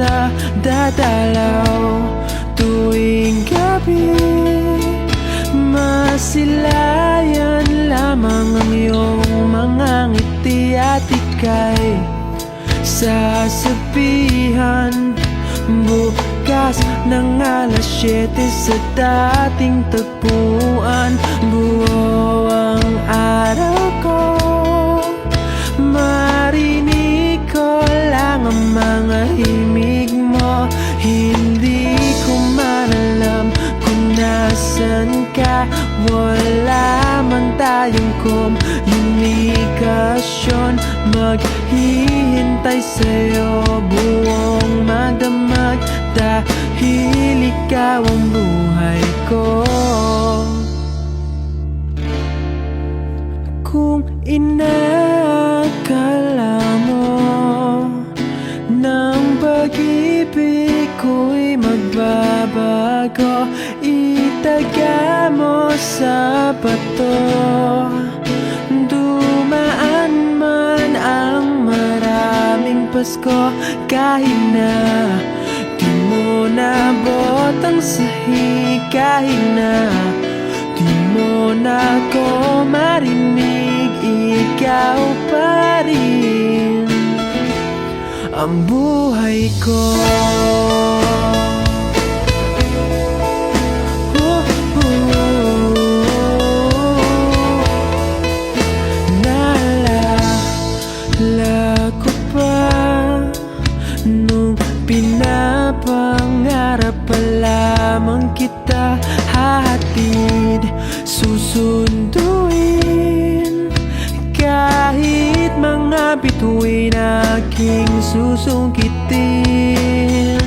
kita dadalaw tuwing gabi. Masilayan lamang ang iyong mga ngiti at ika'y sasabihan bukas ng alas 7 sa dating tagpuan. Buo ang araw ko, marinig ko lang ang mga himig mo. Hindi ko man alam kung nasan ka, wala man tayong komunikasyon. Maghihintay sa'yo buong magdamag dahil ikaw ang buhay ko. Kung inakala mo ng pag-ibig ko'y magbabago, itaga mo sa bato. Dumaan man ang maraming Pasko, kahit na di mo nabot ang sahig, kahit na di mo na ko marinig, ikaw pa rin ang buhay ko. Naalala ko pa nung pinapangarap pa lamang kita, hahatid, susunduin, kahit mga bituin aking susungkitin.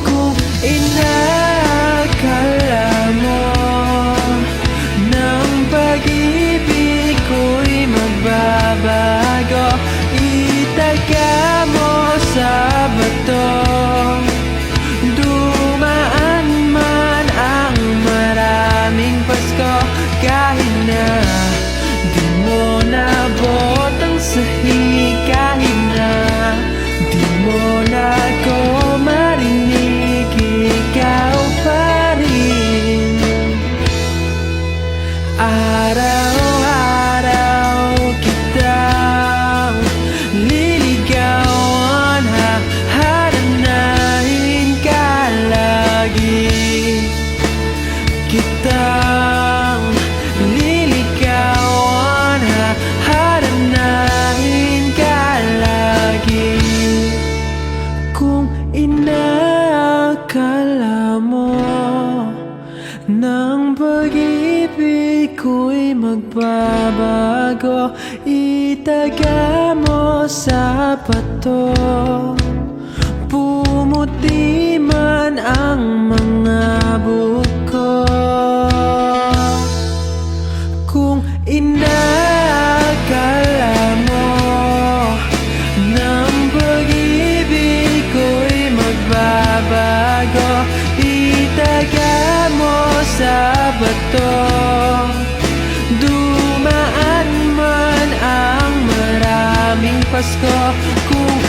Kung inakala mo ng pag-ibig ko'y magbabago, itaga mo sa bato. Dumaan man ang maraming Pasko, kahit na di mo nabot ang sahig, kahit na di mo na ko marinig, ikaw pa rin. Araw-araw kitang liligawan, hahanapin ka lagi. Kitang liligawan, hahanapin ka lagi. Kung inakala mo ng pag-ibig ko'y magbabago, itaga mo sa bato. Pumuti man ang mga buko, kung inakala mo ng pag-ibig ko'y magbabago, itaga mo sa bato. Dumaan man ang maraming Pasko, kung